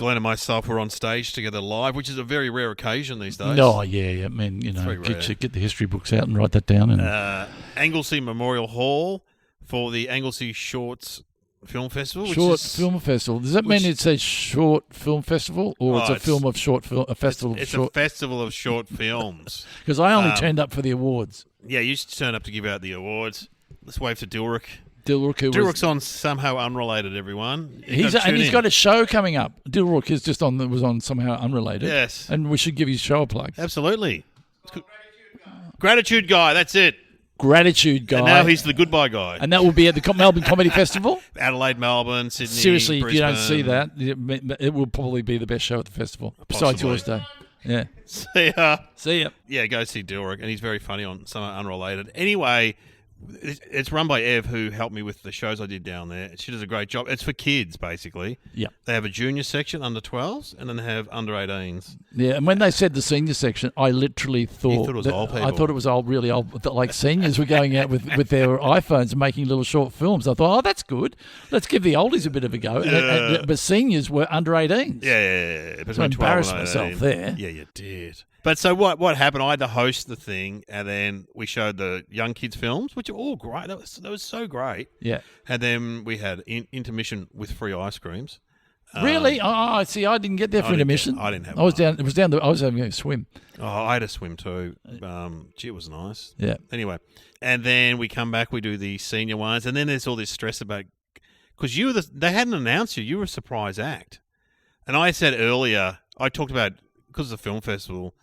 Glenn and myself were on stage together live, which is a very rare occasion these days. Oh, yeah. I mean, get the history books out and write that down. And Anglesey Memorial Hall for the Anglesey Shorts Film Festival. Film Festival. Does that mean it's a short film festival, or it's a festival of short? It's a festival of short films. Because I only turned up for the awards. Yeah, you used to turn up to give out the awards. Let's wave to Dilrook. Dilrook's on somehow unrelated, everyone. He's got a show coming up. Dilrook was on somehow unrelated. Yes. And we should give his show a plug. Absolutely. Gratitude Guy, that's it. Gratitude Guy. And now he's the goodbye guy. And that will be at the Melbourne Comedy Festival? Adelaide, Melbourne, Sydney, Seriously, Brisbane. if you don't see that, it will probably be the best show at the festival. Possibly. Besides yours, Day. Yeah. See ya. Yeah, go see Dilrook, and he's very funny on some unrelated. Anyway, it's run by Ev, who helped me with the shows I did down there. She does a great job. It's for kids, basically. Yeah. They have a junior section, under 12s, and then they have under 18s. Yeah, and when they said the senior section, I literally thought it was old people. I thought it was really old, like seniors were going out with their iPhones and making little short films. I thought, that's good. Let's give the oldies a bit of a go. But seniors were under 18s. Yeah. So I embarrassed myself there. Yeah, you did. But so what happened? I had to host the thing, and then we showed the young kids' films, which are all great. That was so great. Yeah. And then we had intermission with free ice creams. Really? See, I didn't get there for intermission. I didn't have. I was down. It was down. I was having a swim. Oh, I had a swim too. Gee, it was nice. Yeah. Anyway, and then we come back. We do the senior ones, and then there's all this stress about because they hadn't announced you. You were a surprise act, and I said earlier. I talked about because of the film festival.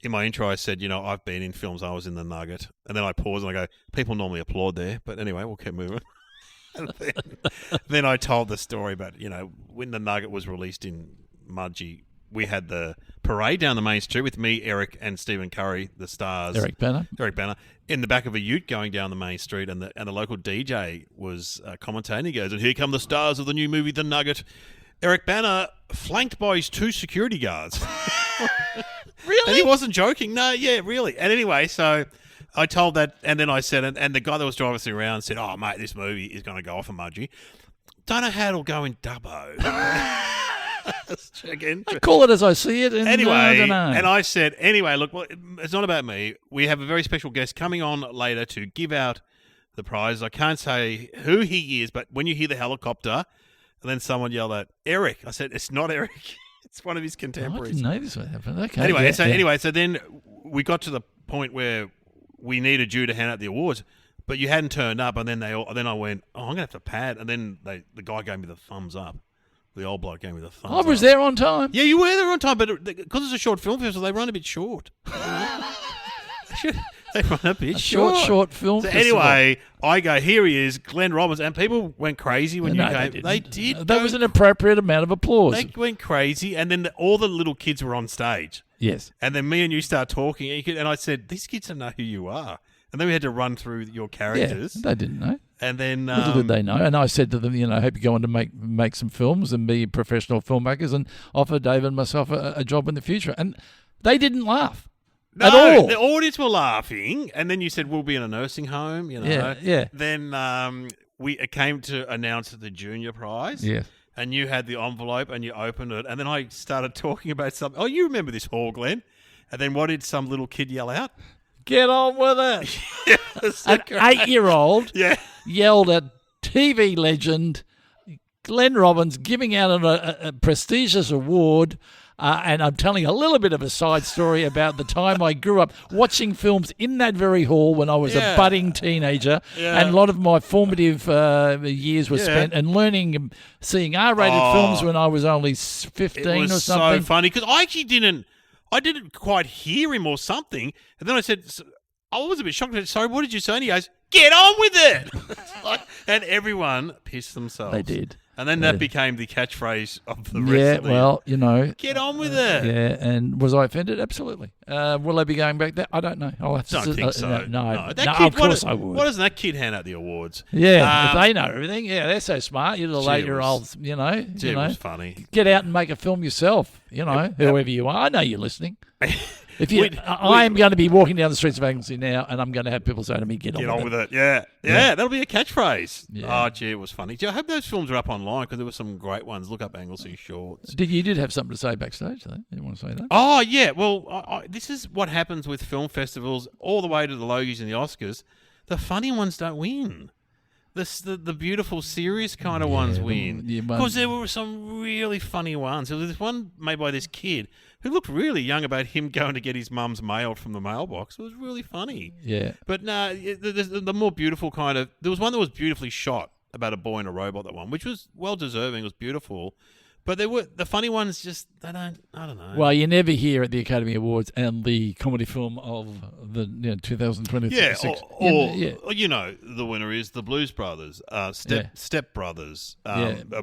In my intro, I said, I've been in films. I was in The Nugget. And then I pause and I go, people normally applaud there. But anyway, we'll keep moving. And then I told the story about, when The Nugget was released in Mudgee, we had the parade down the main street with me, Eric, and Stephen Curry, the stars. Eric Banner, in the back of a ute going down the main street. And the local DJ was commentating. He goes, and here come the stars of the new movie, The Nugget. Eric Banner, flanked by his 2 security guards. Really? And he wasn't joking. No, yeah, really. And anyway, so I told that, and then I said, and the guy that was driving us around said, oh, mate, this movie is going to go off a Mudgee. Don't know how it'll go in Dubbo. I call it as I see it. And anyway, I don't know. And I said, look, well, it's not about me. We have a very special guest coming on later to give out the prize. I can't say who he is, but when you hear the helicopter, and then someone yelled out, Eric. I said, it's not Eric. It's one of his contemporaries. I didn't know this would happen. Okay. Anyway, so then we got to the point where we needed you to hand out the awards, but you hadn't turned up, and then I went, I'm gonna have to pad, and then the guy gave me the thumbs up. The old bloke gave me the thumbs up. I was there on time. Yeah, you were there on time, but because it's a short film festival, they run a bit short. They run a bit short film so festival. Anyway, I go, here he is, Glenn Robbins, and people went crazy when you came. They did. That was an appropriate amount of applause. They went crazy, and then all the little kids were on stage. Yes. And then me and you start talking, and I said, these kids don't know who you are. And then we had to run through your characters. Yeah, they didn't know. And then little did they know. And I said to them, I hope you go on to make some films and be professional filmmakers, and offer David and myself a job in the future. And they didn't laugh. No, at all. The audience were laughing, and then you said we'll be in a nursing home. Yeah. Then it came to announce the junior prize. Yes. And you had the envelope, and you opened it, and then I started talking about something. Oh, you remember this hall, Glenn? And then what did some little kid yell out? Get on with it. An great. 8-year-old yelled at TV legend Glenn Robbins giving out a prestigious award. And I'm telling a little bit of a side story about the time I grew up watching films in that very hall when I was a budding teenager. Yeah. And a lot of my formative years were spent and learning, seeing R-rated films when I was only 15 or something. It was so funny because I actually didn't quite hear him or something. And then I said, I was a bit shocked. Sorry, what did you say? And he goes, get on with it. And everyone pissed themselves. They did. And then that became the catchphrase of the rest of the... Yeah, well, get on with it. Yeah, and was I offended? Absolutely. Will I be going back there? I don't know. I'll have to... Don't think so. No, kid, of course I would. Why doesn't that kid hand out the awards? Yeah, if they know everything. Yeah, they're so smart. You little 8-year-olds, It was funny. Get out and make a film yourself, whoever you are. I know you're listening. I am going to be walking down the streets of Anglesey now, and I'm going to have people say to me, "Get on with it." Yeah, that'll be a catchprise. Yeah. Oh, gee, it was funny. Gee, I hope those films are up online because there were some great ones. Look up Anglesey Shorts. You did have something to say backstage, though. You want to say that? Oh, yeah. Well, this is what happens with film festivals all the way to the Logies and the Oscars. The funny ones don't win. The beautiful, serious kind of ones win. Because there were some really funny ones. There was this one made by this kid who looked really young about him going to get his mum's mail from the mailbox. It was really funny. Yeah. But no, the more beautiful kind of... There was one that was beautifully shot about a boy and a robot, that one, which was well-deserving. It was beautiful. But the funny ones just, I don't know. Well, you never hear at the Academy Awards and the comedy film of the 2026. The winner is The Blues Brothers, Step Brothers,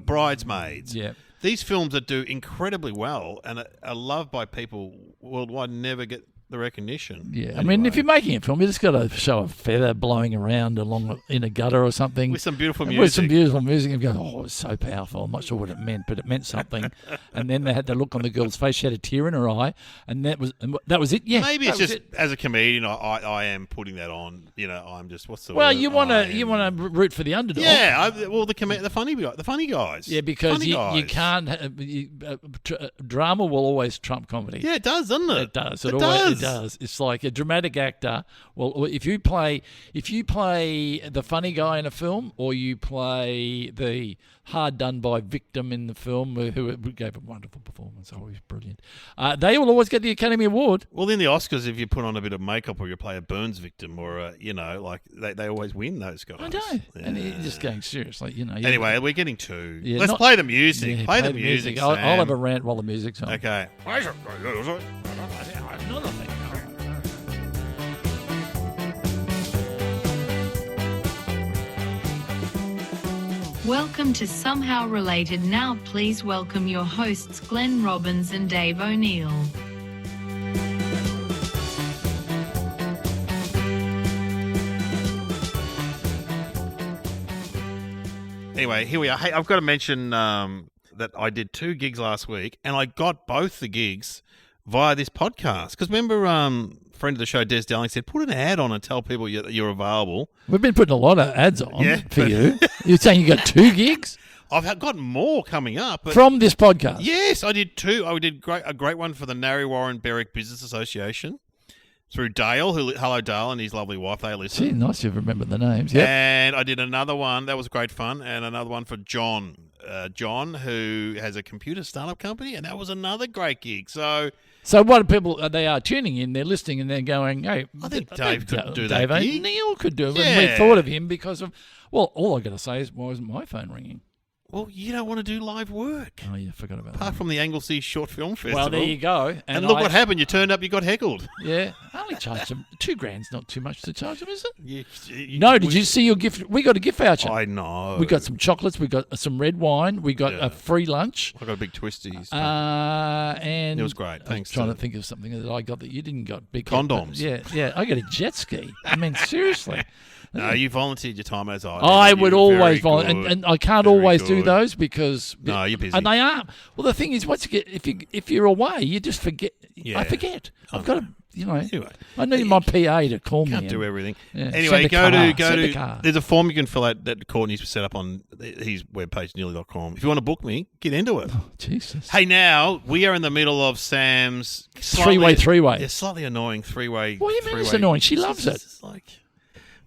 Bridesmaids. Yeah. These films that do incredibly well and are loved by people worldwide never get the recognition. Yeah, anyway. I mean, if you're making a film, you just got to show a feather blowing around along in a gutter or something. With some beautiful music. With some beautiful music. And go, oh, it's so powerful. I'm not sure what it meant, but it meant something. And then they had the look on the girl's face. She had a tear in her eye. And that was it. Yeah. Maybe it's just, as a comedian, I am putting that on. I'm just, what's the word? Well, you want to root for the underdog. Yeah. The funny guys. Yeah, because you can't, drama will always trump comedy. Yeah, it does, doesn't it? It does. It does. It's like a dramatic actor. Well, if you play the funny guy in a film, or you play the hard done by victim in the film, who gave a wonderful performance, always brilliant, they will always get the Academy Award. Well, in the Oscars, if you put on a bit of makeup or you play a Burns victim, or they always win, those guys. I know, yeah. And you're just going seriously, Anyway, we're getting to. Yeah, let's play the music. Yeah, play the music. I'll have a rant while the music's on. Okay. Welcome to Somehow Related. Now please welcome your hosts Glenn Robbins and Dave O'Neill. Anyway, here we are. Hey, I've got to mention that I did 2 gigs last week, and I got both the gigs via this podcast. Because remember, friend of the show, Des Dowling, said, put an ad on and tell people you're available. We've been putting a lot of ads on for you. You're saying you got 2 gigs? I've got more coming up. From this podcast? Yes, I did 2. I did a great one for the Narry Warren Berwick Business Association through Dale. Hello, Dale, and his lovely wife. They listen. Gee, nice you've remembered the names. Yep. And I did another one. That was great fun. And another one for John. John, who has a computer startup company, and that was another great gig. So what people, they are tuning in, they're listening, and they're going, hey, I think Dave could do that. Dave O'Neill could do it. Yeah. And we thought of him because of, well, all I got to say is, why isn't my phone ringing? Well, you don't want to do live work. Oh, yeah, forgot about that. Apart from the Anglesey Short Film Festival. Well, there you go. And look what happened. You turned up, you got heckled. Yeah. I only charged them. $2,000's not too much to charge them, is it? Did you see your gift? We got a gift voucher. I know. We got some chocolates. We got some red wine. We got a free lunch. I got a big twisties. And it was great. Thanks. I'm trying to think of something that I got that you didn't got. Big condoms. Yeah. I got a jet ski. I mean, seriously. No, you volunteered your time as I would always volunteer, and I can't always do those because you're busy. And they are. Well, the thing is, if you're away, you just forget. Yeah. I forget. I've got to. Anyway, I need my PA to call me. Can't do everything. Yeah, anyway, go to. There's a form you can fill out that Courtney's set up on his webpage, nearly.com. If you want to book me, get into it. Oh, Jesus. Hey, now we are in the middle of Sam's three-way. Yeah, slightly annoying three-way. What do you mean it's annoying? She loves it. It's like,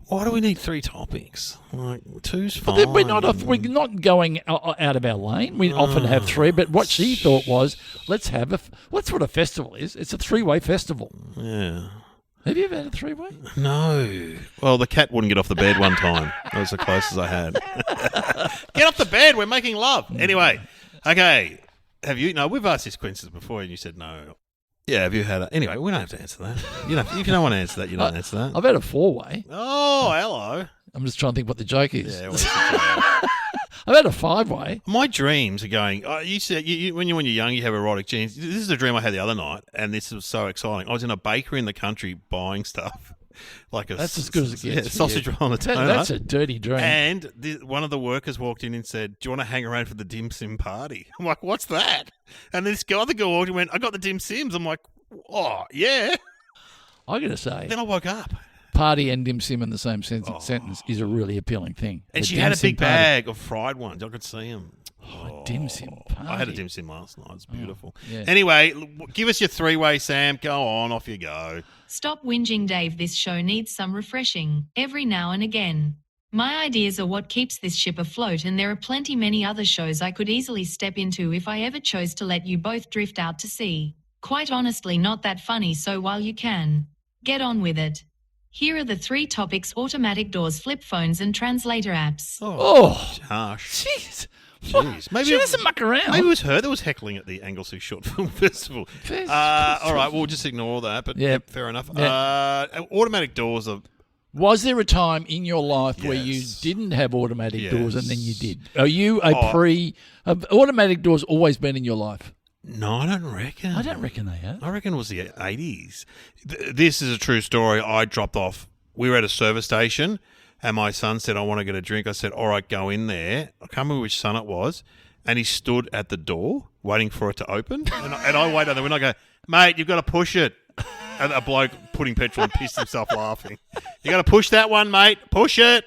why do we need 3 topics? Like, 2's fine. But we're not going out of our lane. We often have 3, but what she thought was, let's have what's what a festival is. It's a 3-way festival. Yeah. Have you ever had a 3-way? No. Well, the cat wouldn't get off the bed one time. That was the closest I had. Get off the bed. We're making love. Anyway. Okay. Have you? No, we've asked this questions before, and you said no. Yeah, have you had a... Anyway, we don't have to answer that. If you don't want to answer that, you don't answer that. I've had a 4-way. Oh, hello. I'm just trying to think what the joke is. Yeah, what's the joke? I've had a 5-way. My dreams are going... you said when you're young, you have erotic genes. This is a dream I had the other night, and this was so exciting. I was in a bakery in the country buying stuff. That's as good as it gets. Sausage roll on a donut. That's a dirty dream. And one of the workers walked in and said, "Do you want to hang around for the dim sim party?" I'm like, "What's that?" And this other girl walked in and went, "I got the dim sims." I'm like, Oh, yeah. I got to say, Then I woke up. party and dim sim in the same sentence is a really appealing thing. And The she dim had a sim big party. bag of fried ones. I could see them. Dim sim party. I had a dim sim last night. It's beautiful. yeah. Anyway, give us your three-way, Sam. Go on. Off you go. Stop whinging, Dave. This show needs some refreshing every now and again. My ideas are what keeps this ship afloat, and there are plenty many other shows I could easily step into if I ever chose to let you both drift out to sea. Quite honestly, not that funny, so while you can, get on with it. Here are the 3 topics: automatic doors, flip phones, and translator apps. Oh, Harsh. jeez. Jeez. Maybe She doesn't muck around. Maybe it was her that was heckling at the Anglesey Short Film Festival. All right, we'll just ignore that. But Yeah. fair enough. Yeah. Automatic doors are. Was there a time in your life where you Yes. didn't have automatic Yes. doors and then you did? Are you have automatic doors always been in your life? No, I don't reckon. I don't reckon they have. I reckon it was the 80s. This is a true story. I dropped off. We were at a service station, and my son said, I want to get a drink. I said, all right, go in there. I can't remember which son it was. And he stood at the door waiting for it to open. And I wait on the window. I go, mate, you've got to push it. And a bloke putting petrol and pissed himself laughing. You got to push that one, mate. Push it.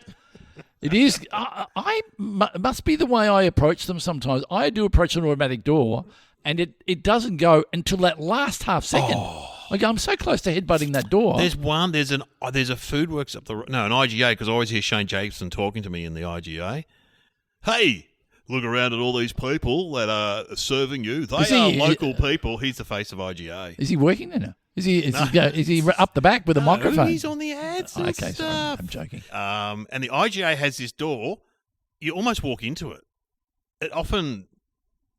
It is. I must be the way I approach them sometimes. I do approach an automatic door, and it doesn't go until that last half second. Like, I'm so close to headbutting that door. There's a Food Works up the an IGA, because I always hear Shane Jacobson talking to me in the IGA. Hey, look around at all these people that are serving you. They are local people. He's the face of IGA. Is he working there now? Is he up the back with a microphone? He's on the ads and Okay, sorry, stuff. I'm joking. And the IGA has this door. You almost walk into it. It often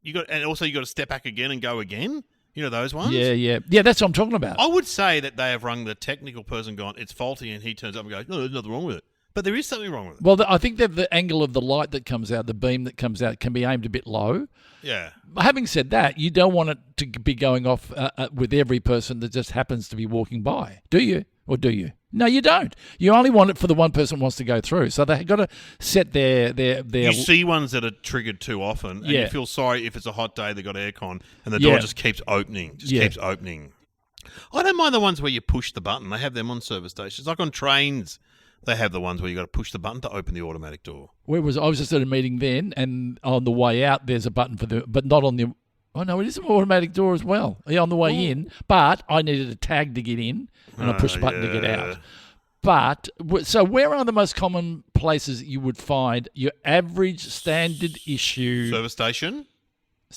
you got to step back again and go again. You know those ones? Yeah. That's what I'm talking about. I would say that they have rung the technical person, gone, it's faulty, and he turns up and goes, no, there's nothing wrong with it. But there is something wrong with it. Well, I think that the angle of the light that comes out, the beam that comes out, can be aimed a bit low. Yeah. Having said that, you don't want it to be going off with every person that just happens to be walking by, do you? Or do you? No, you don't. You only want it for the one person who wants to go through. So they've got to set their. You see ones that are triggered too often, and you feel sorry if it's a hot day, they've got aircon, and the door just keeps opening, keeps opening. I don't mind the ones where you push the button. They have them on service stations. Like on trains, they have the ones where you got to push the button to open the automatic door. I was just at a meeting then, and on the way out, there's a button but not on the. Oh no, it is an automatic door as well. Yeah, on the way in, but I needed a tag to get in, and I pushed the button to get out. But so, where are the most common places you would find your average standard issue Service station?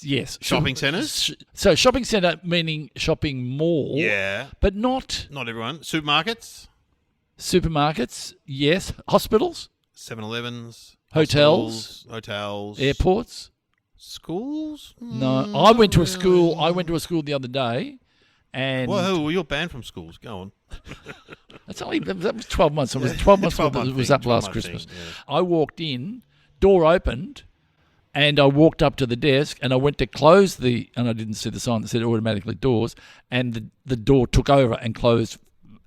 Yes, Shopping centres? So shopping centre meaning shopping mall. Yeah, but not everyone. Supermarkets, supermarkets. Yes, hospitals, 7-Elevens, hotels, airports, schools. No, I went to a school. I went to a school the other day, and well, you're banned from schools. Go on. that was 12 months. It was 12 months. It was up last Christmas. I walked in, door opened, and I walked up to the desk, and I went to close and I didn't see the sign that said automatically doors, and the door took over and closed,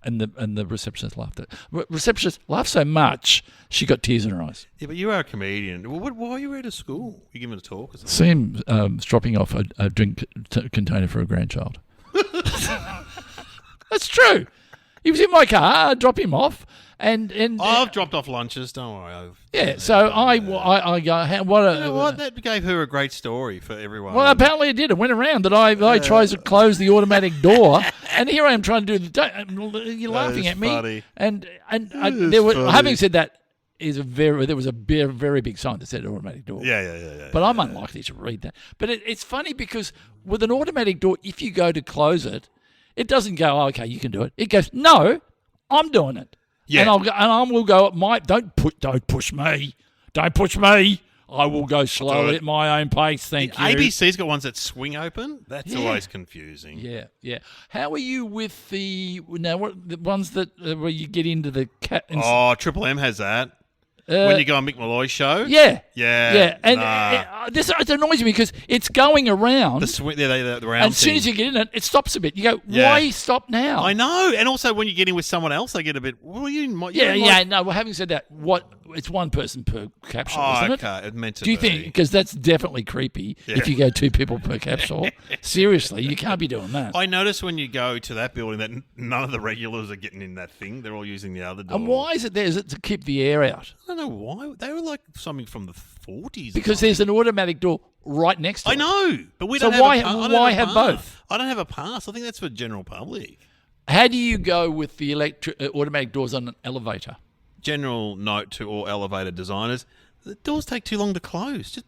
and the receptionist laughed. Receptionist laughed so much she got tears in her eyes. Yeah, but you are a comedian. Why are you at a school? You giving a talk or something? See him dropping off a drink container for a grandchild. That's true. He was in my car. I drop him off, and I've dropped off lunches. Don't worry. So I go. What? You know what? That gave her a great story for everyone. Well, apparently it did. It went around that I tried to close the automatic door, and here I am trying to do the. You're laughing at me, funny. and Funny. having said that, there was a very big sign that said automatic door. Yeah. But I'm unlikely to read that. But it's funny because with an automatic door, if you go to close it, it doesn't go, oh, okay, you can do it. It goes, no, I'm doing it. Yeah. And I will go don't push me. Don't push me. I will go slowly at my own pace, thank you. ABC's got ones that swing open. That's always confusing. Yeah. How are you with the ones that where you get into the cat? Triple M has that. When you go on Mick Malloy's show? Yeah. And this it annoys me because it's going around. The round and as soon as you get in it, it stops a bit. You go, why stop now? I know. And also when you get in with someone else, they get a bit, well, you might... No, well, having said that, it's one person per capsule, Oh, isn't it? okay. It's meant to Do you be. think? Because that's definitely creepy if you go 2 people per capsule. Seriously, you can't be doing that. I noticed when you go to that building that none of the regulars are getting in that thing. They're all using the other door. And why is it there? Is it to keep the air out? I don't know why. They were like something from the 40s. Because there's an automatic door right next to it. I know, but we So don't why- have a pass. why have both? I don't have a pass. I think that's for general public. How do you go with the automatic doors on an elevator? General note to all elevator designers: the doors take too long to close. Just,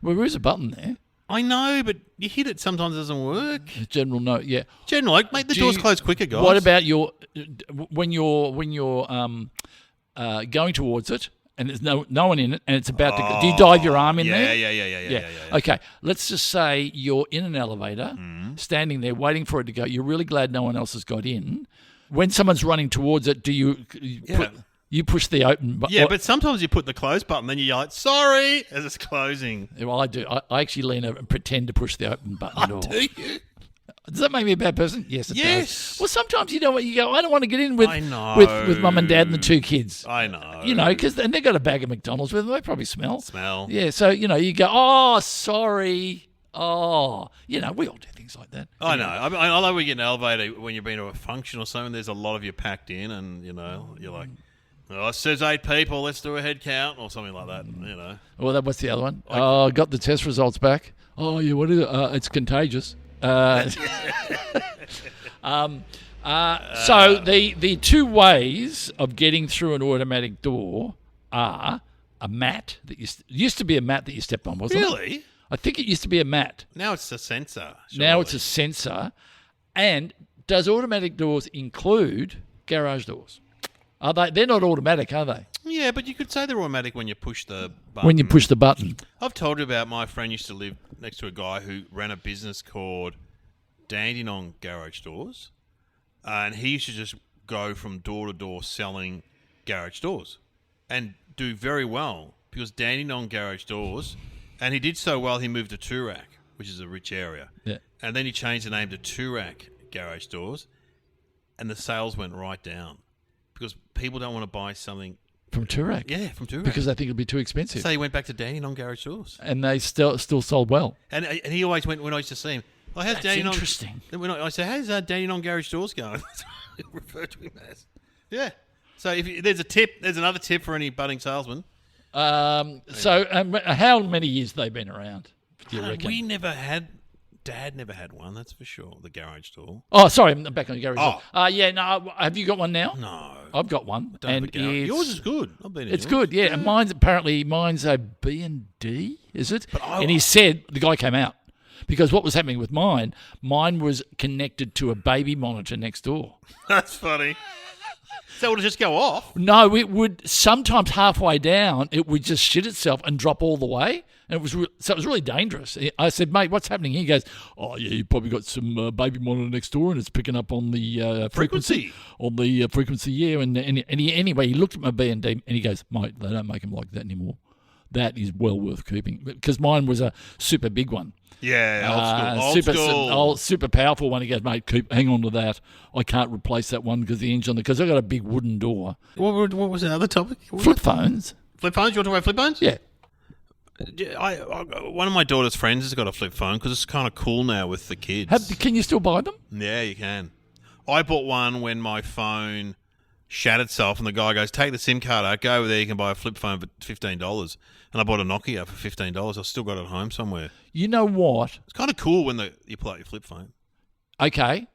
Well, there is a button there. I know, but you hit it sometimes it doesn't work. General note, yeah. General, like, make the doors close quicker, guys. What about when you're going towards it and there's no one in it and it's about to go? Do you dive your arm in there? Yeah. Okay, let's just say you're in an elevator, standing there waiting for it to go. You're really glad no one else has got in. When someone's running towards it, do you push the open button? Yeah, but sometimes you put the close button, then you yell, "Sorry," as it's closing. Well, I do. I actually lean over and pretend to push the open button. Do you? Does that make me a bad person? Yes, it Yes. does. Well, sometimes you know what you go. I don't want to get in with I know. with mum and dad and the 2 kids. I know. You know, because then they've got a bag of McDonald's with them. They probably smell. Smell. Yeah, so, you go, oh, sorry. Oh, we all do things like that. I know. I love when you get an elevator when you've been to a function or something. There's a lot of you packed in, and you're like, "Oh, it says 8 people. Let's do a head count," or something like that. Well, what's the other one? Oh, got the test results back. Oh, yeah, what is it? It's contagious. So the 2 ways of getting through an automatic door are a mat that used to be a mat that you stepped on, wasn't it? Really? I think it used to be a mat. Now it's a sensor. Now it's a sensor. And does automatic doors include garage doors? Are they? They're not automatic, are they? Yeah, but you could say they're automatic when you push the button. When you push the button. I've told you about my friend used to live next to a guy who ran a business called Dandenong Garage Doors, and he used to just go from door to door selling garage doors and do very well because Dandenong Garage Doors, and he did so well he moved to Toorak, which is a rich area. Yeah. And then he changed the name to Toorak Garage Doors, and the sales went right down because people don't want to buy something. From Toorak? Yeah, from Toorak. Because they think it'll be too expensive. So he went back to Dandenong Garage Doors. And they still sold well. And he always went, when I used to see him, "Oh, how's That's Dandenong?" interesting. I said, "How's Dandenong Garage Doors going?" I refer to him as. Yeah. So there's a tip, there's another tip for any budding salesman. So how many years have they been around, do you reckon? Dad never had one, that's for sure, the garage door. Oh, sorry, I'm back on the garage door. Oh. Yeah, no, have you got one now? No. I've got one. Don't have a garage. it's- Yours is good. I've been in It's yours. good, yeah. And mine's a B&D, is it? But And he said, the guy came out. Because what was happening with mine was connected to a baby monitor next door. That's funny. So would it just go off? No, it would sometimes halfway down, it would just shit itself and drop all the way. And it was so it was really dangerous. I said, "Mate, what's happening here?" He goes, "Oh, yeah, you probably got some baby monitor next door, and it's picking up on the frequency. On the frequency, yeah." And anyway, he looked at my B&D and he goes, "Mate, they don't make them like that anymore. That is well worth keeping." Because mine was a super big one. Yeah, old school. Super powerful one. He goes, "Mate, hang on to that. I can't replace that one because the engine, because I've got a big wooden door." What was the other topic? Flip phones. Flip phones? You want to talk about flip phones? Yeah. One of my daughter's friends has got a flip phone because it's kind of cool now with the kids. Can you still buy them? Yeah, you can. I bought one when my phone shat itself, and the guy goes, "Take the SIM card out, go over there, you can buy a flip phone for $15. And I bought a Nokia for $15. I've still got it at home somewhere. You know what? It's kind of cool when you pull out your flip phone. Okay.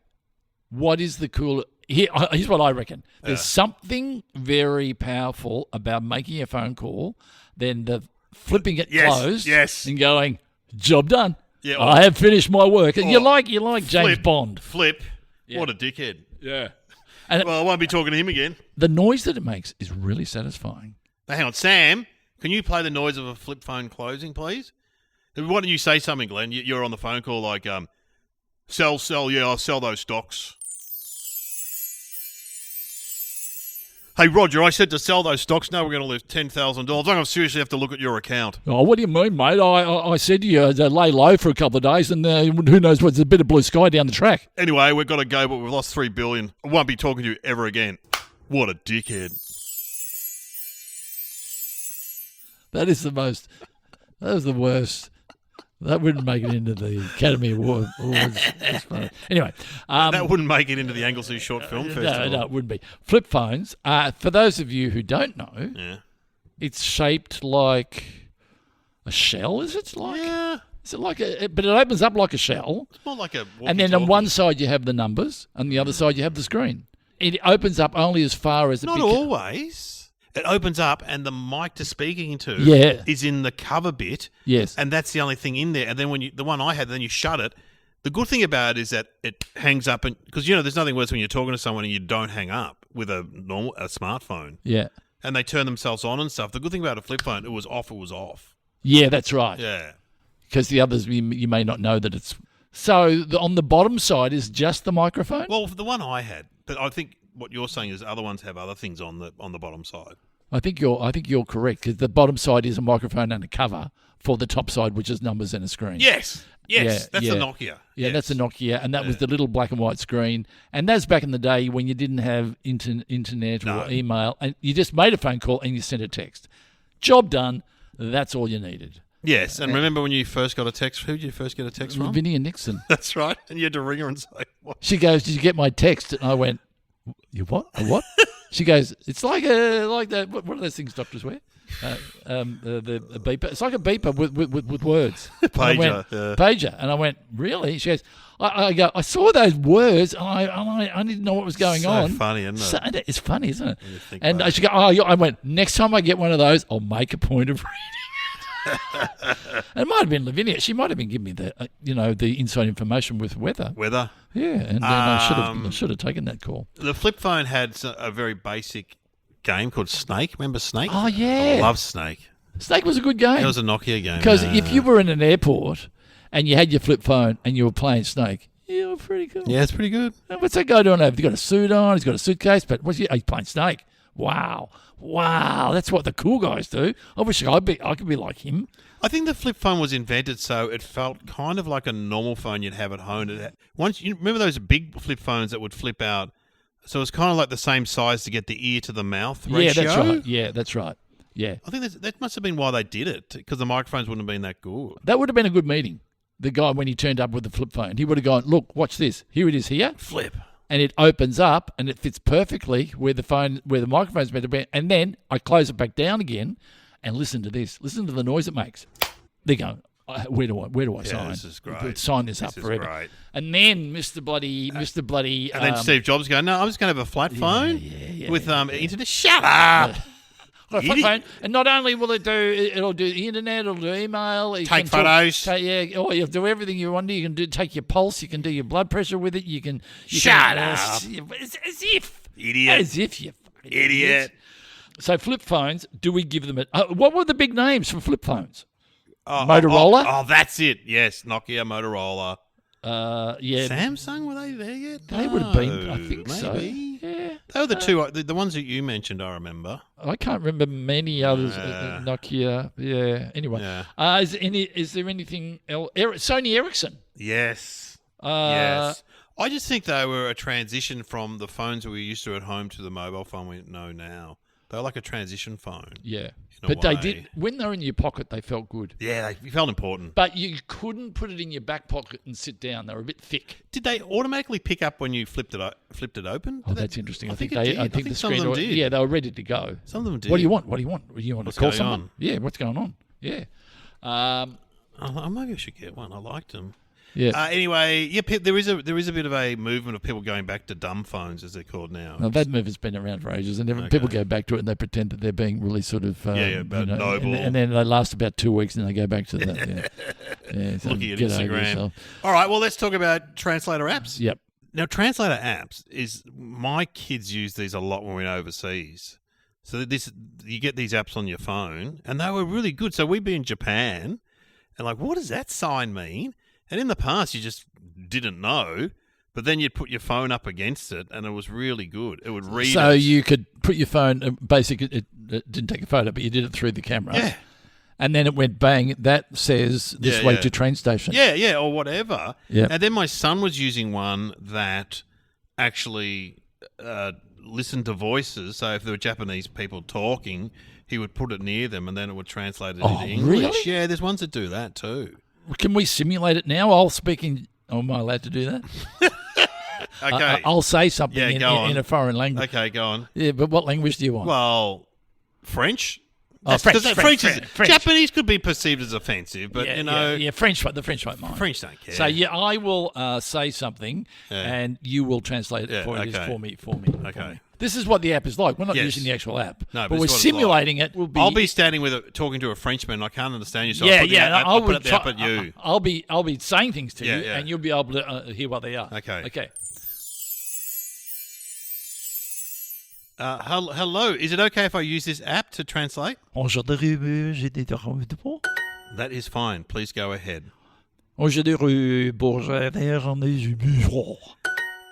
What is the cool... Here's what I reckon. There's something very powerful about making a phone call than the flipping it closed and going, "Job done. Yeah, I have finished my work." You like James Bond. Flip. Yeah. What a dickhead. Yeah. And well, I won't be talking to him again. The noise that it makes is really satisfying. Now, hang on, Sam, can you play the noise of a flip phone closing, please? Why don't you say something, Glenn? You're on the phone call like, sell, yeah, I'll sell those stocks. Hey, Roger, I said to sell those stocks. Now we're going to lose $10,000. I'm going to seriously have to look at your account. Oh, what do you mean, mate? I said to you, lay low for a couple of days, and who knows what's a bit of blue sky down the track. Anyway, we've got to go, but we've lost $3 billion. I won't be talking to you ever again. What a dickhead. That is the most. That was the worst. That wouldn't make it into the Academy Awards. That's funny. Anyway, that wouldn't make it into the Anglesey Short Film Festival. No, it wouldn't be. Flip phones. For those of you who don't know, it's shaped like a shell. Is it like? Yeah. Is it like a? But it opens up like a shell. It's more like a walkie-talkie. And then on one side you have the numbers, and the other side you have the screen. It opens up only as far as Not always. It opens up and the mic to speaking to is in the cover bit. Yes. And that's the only thing in there. And then when the one I had, then you shut it. The good thing about it is that it hangs up, and because there's nothing worse when you're talking to someone and you don't hang up with a smartphone. Yeah. And they turn themselves on and stuff. The good thing about a flip phone, it was off. Yeah, that's right. Yeah. Because the others, you may not know that it's. So on the bottom side is just the microphone? Well, for the one I had, but I think what you're saying is other ones have other things on the bottom side. I think you're correct, because the bottom side is a microphone and a cover for the top side, which is numbers and a screen. Yes, that's the Nokia. Yeah, yes. that's a Nokia, and that was the little black and white screen. And that's back in the day when you didn't have internet or email, and you just made a phone call and you sent a text. Job done. That's all you needed. Yes, and remember when you first got a text? Who did you first get a text from? Vinny and Nixon. That's right, and you had to ring her and say, what? She goes, "Did you get my text?" And I went, "You what? A what?" She goes, "It's like that. What are those things doctors wear? The beeper. It's like a beeper with words." Pager. Pager. And I went, "Really?" She goes, I saw those words and I didn't know what was going on. So funny, isn't it? It's funny, isn't it? And she goes, I went, "Next time I get one of those, I'll make a point of reading it." And it might have been Lavinia. She might have been giving me the the inside information with weather. Yeah, and then I should have taken that call. The flip phone had a very basic game called Snake. Remember Snake? Oh yeah, I love Snake. Snake was a good game. It was a Nokia game. Because if you were in an airport and you had your flip phone and you were playing Snake, you were pretty cool. Yeah, it's pretty good. And what's that guy doing over? He's got a suit on. He's got a suitcase, but he's playing Snake. Wow, that's what the cool guys do. I wish I could be like him. I think the flip phone was invented so it felt kind of like a normal phone you'd have at home. Once you remember those big flip phones that would flip out, so it's kind of like the same size to get the ear to the mouth ratio. Yeah, that's right. Yeah, that's right. Yeah, I think that must have been why they did it, because the microphones wouldn't have been that good. That would have been a good meeting. The guy, when he turned up with the flip phone, he would have gone, "Look, watch this. Here it is. Here, flip." And it opens up and it fits perfectly where the microphone's meant to be. And then I close it back down again and listen to this. Listen to the noise it makes. They go, where do I sign? This is great. Sign this up forever. Great. And then Mr. Bloody. And then Steve Jobs go, "No, I'm just going to have a flat phone with internet." Shut up. A flip phone, and not only will it'll do the internet, it'll do email, take photos. You'll do everything you want to. You can take your pulse, you can do your blood pressure with it. You can shut up. As if you fucking idiot. So flip phones, do we give them what were the big names for flip phones? Motorola. Oh, that's it. Yes, Nokia, Motorola. Yeah. Samsung, were they there yet? They would have been. I think maybe. so. Yeah. They were the two, the ones that you mentioned. I remember. I can't remember many others. Nokia. Yeah. Anyway. Yeah. Is there anything else? Sony Ericsson. Yes. Yes. I just think they were a transition from the phones we used to at home to the mobile phone we know now. They were like a transition phone. Yeah. But they did, when they were in your pocket, they felt good. Yeah, they felt important. But you couldn't put it in your back pocket and sit down. They were a bit thick. Did they automatically pick up when you flipped it open? Oh, that's interesting. I think the screen some of them did. Yeah, they were ready to go. Some of them did. What do you want? Do you want to call someone? On? Yeah, what's going on? Yeah. Maybe I should get one. I liked them. Yeah. Anyway, there is a bit of a movement of people going back to dumb phones, as they're called now. Well, that movement's been around for ages, and people go back to it and they pretend that they're being really sort of noble, and then they last about 2 weeks and they go back to that. So looking at Instagram. All right, well, let's talk about translator apps. Yep. Now, translator apps my kids use these a lot when we're overseas. So you get these apps on your phone, and they were really good. So we'd be in Japan, and like, what does that sign mean? And in the past, you just didn't know, but then you'd put your phone up against it, and it was really good. It would read. So you could put your phone. Basically, it didn't take a photo, but you did it through the camera. Yeah. And then it went bang. That says this way to train station. Yeah, or whatever. Yeah. And then my son was using one that actually listened to voices. So if there were Japanese people talking, he would put it near them and then it would translate it into English. Really? Yeah, there's ones that do that too. Can we simulate it now? I'll speak in... Am I allowed to do that? Okay. I'll say something Yeah, in a foreign language. Okay, go on. Yeah, but what language do you want? Well, French. Oh, French. Japanese could be perceived as offensive, but Yeah, French. The French won't mind. French don't care. So I will say something, and you will translate it for me. Okay. This is what the app is like. We're not Yes. using the actual app, No, but it's we're what it's simulating it. We'll be. I'll be standing talking to a Frenchman. I can't understand you, so I'll put the app at you. I'll be saying things to you, Yeah. and you'll be able to hear what they are. Okay. Hello. Is it okay if I use this app to translate? That is fine. Please go ahead.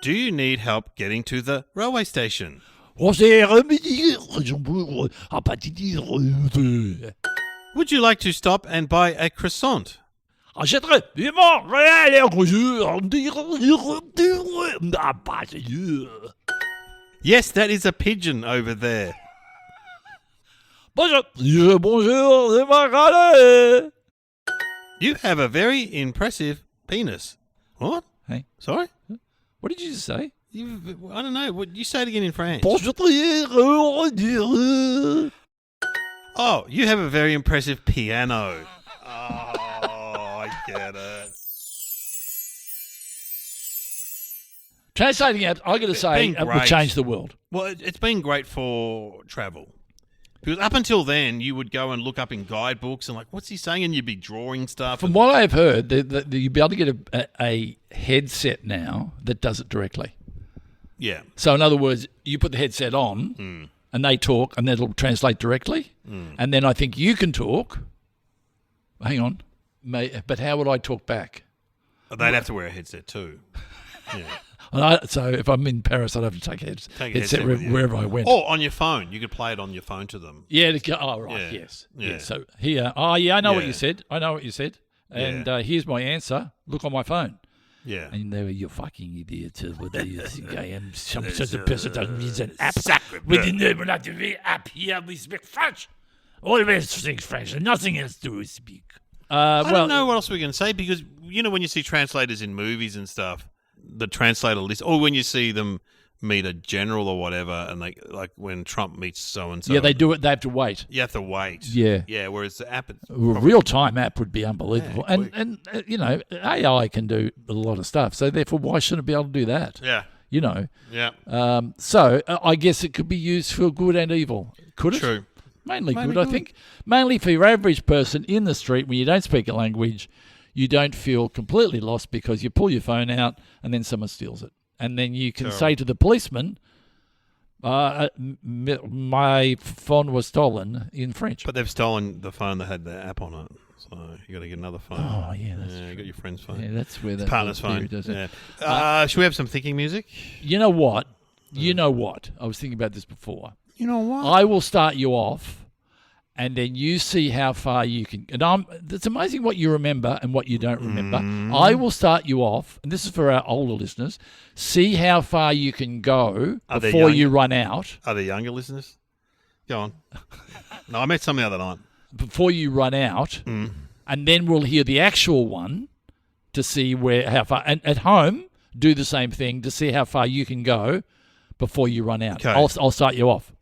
Do you need help getting to the railway station? Would you like to stop and buy a croissant? Yes, that is a pigeon over there. You have a very impressive penis. What? Hey. Sorry? What did you just say? I don't know. You say it again in French. Oh, you have a very impressive piano. Oh, I get it. Translating apps, I got to say, it will change the world. Well, it's been great for travel. Because up until then, you would go and look up in guidebooks and what's he saying? And you'd be drawing stuff. From what I've heard, you'd be able to get a headset now that does it directly. Yeah. So in other words, you put the headset on and they talk and it'll translate directly. And then I think you can talk. Hang on. But how would I talk back? They'd have to wear a headset too. Yeah. So if I'm in Paris, I'd have to take a headset wherever I went. Or on your phone. You could play it on your phone to them. Yeah. Yes. Yeah. So here, I know what you said. And here's my answer. Look on my phone. Yeah. And they were, you fucking idiot. What do you think I am? Some sort of person that needs an app. We didn't have the app here. We speak French. Always speak French. And nothing else do we speak. I don't know what else we're going to say because, when you see translators in movies and stuff, the translator list, or when you see them meet a general or whatever, and they when Trump meets so and so. Yeah, they do it. They have to wait. You have to wait. Yeah, yeah. Whereas the app, a real-time app would be unbelievable, Yeah, and AI can do a lot of stuff. So therefore, why shouldn't it be able to do that? Yeah. Yeah. So I guess it could be used for good and evil. Could it? True. Mainly good, I think. Mainly for your average person in the street when you don't speak a language, you don't feel completely lost because you pull your phone out and then someone steals it. And then you can say to the policeman, my phone was stolen in French. But they've stolen the phone that had the app on it. So you got to get another phone. Oh, yeah. That's you got your friend's phone. Yeah, that's where the partner's phone. Does it. Yeah. Should we have some thinking music? You know what? I was thinking about this before. You know what? I will start you off. And then you see how far you can. And it's amazing what you remember and what you don't remember. I will start you off, and this is for our older listeners. See how far you can go before you run out. Are there younger listeners? Go on. No, I met some the other night. Before you run out, and then we'll hear the actual one to see how far. And at home, do the same thing to see how far you can go before you run out. Okay. I'll start you off.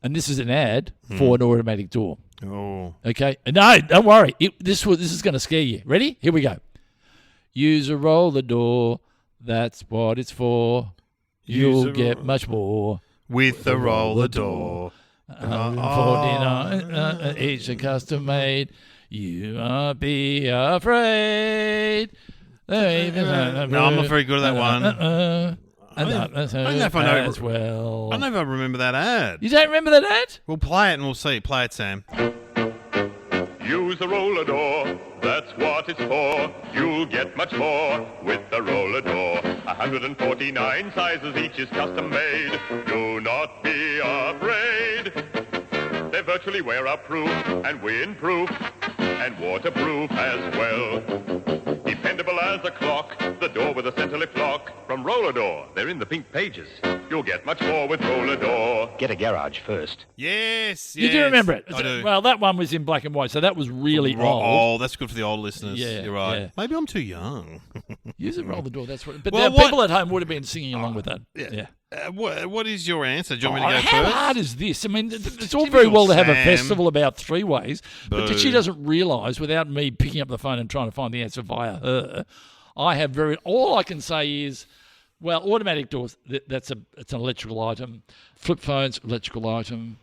And this is an ad for an automatic door. Oh. Okay? No, don't worry. This is going to scare you. Ready? Here we go. Use a roller door. That's what it's for. You'll get much more. With the roller door. 149 each a custom made. You won't be afraid. No, I'm not very good at that one. I don't know if I know as well. I don't know if I remember that ad. You don't remember that ad? We'll play it and we'll see. Play it, Sam. Use the roller door, that's what it's for. You'll get much more with the roller door. 149 sizes, each is custom made. Do not be afraid. They virtually wear-up proof and wind-proof and waterproof as well. Depending dependable as a clock. The door with a center lift lock. From Roller Door, they're in the pink pages. You'll get much more with Roller Door. Get a garage first. Yes. You do remember it? I do. Well, that one was in black and white, so that was really old. Oh, that's good for the old listeners. Yeah, You're right. yeah. Maybe I'm too young. Use it, roll the door. That's what. But Well, now people at home would have been singing along with that. Yeah. What is your answer? Do you want me to go How first? hard is this? I mean, it's all Give very me well to your have a Sam. festival about three ways, but Boo. she doesn't realise, without me picking up the phone and trying to find the answer via her, I have all I can say is, well, automatic doors, it's an electrical item. Flip phones, electrical item.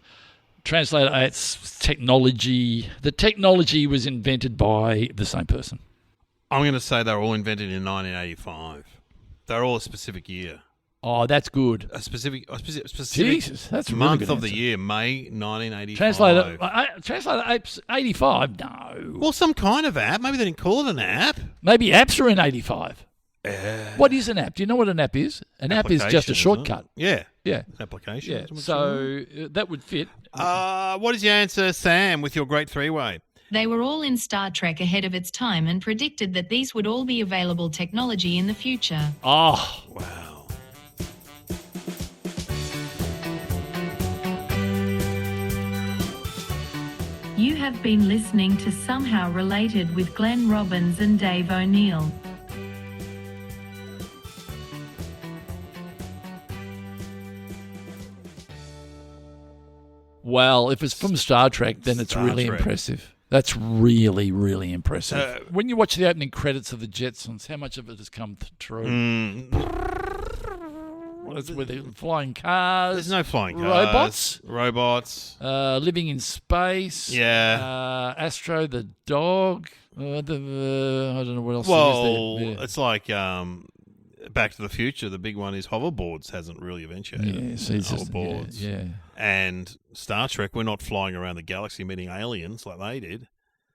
Translator, it's technology. The technology was invented by the same person. I'm going to say they were all invented in 1985. They're all a specific year. Oh, that's good. A specific Jesus, that's a really month good of the answer. year, May 1985. Translator 85? No. Well, some kind of app. Maybe they didn't call it an app. Maybe apps are in 85. What is an app? Do you know what an app is? An app is just Application, a shortcut. isn't it? Yeah. Yeah. An application. Yeah. isn't it? So that would fit. What is your answer, Sam, with your great three-way? They were all in Star Trek ahead of its time and predicted that these would all be available technology in the future. Oh, Wow. You have been listening to Somehow Related with Glenn Robbins and Dave O'Neill. well, if it's from Star Trek, then it's Star really Trek. impressive. That's really, really impressive. When you watch the opening credits of the Jetsons, how much of it has come true? It's with the flying cars. There's no flying cars. Robots. Living in space. Yeah. Astro the dog. I don't know what else Well, it is there. Yeah. it's like Back to the Future. The big one is hoverboards hasn't really eventuated. Yeah, so it's just, hoverboards. yeah. And Star Trek, we're not flying around the galaxy meeting aliens like they did.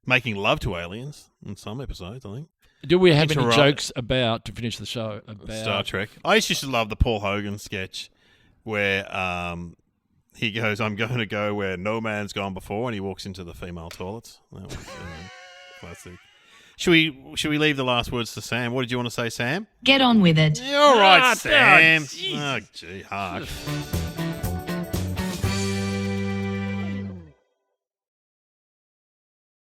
Making love to aliens in some episodes, I think. Do we have any Interrupt- jokes about, to finish the show, about Star Trek. I used to love the Paul Hogan sketch where he goes, I'm going to go where no man's gone before, and he walks into the female toilets. That was classic. Should we leave the last words to Sam? What did you want to say, Sam? Get on with it. All right, Ah, Sam. jeez. Oh, gee, hark.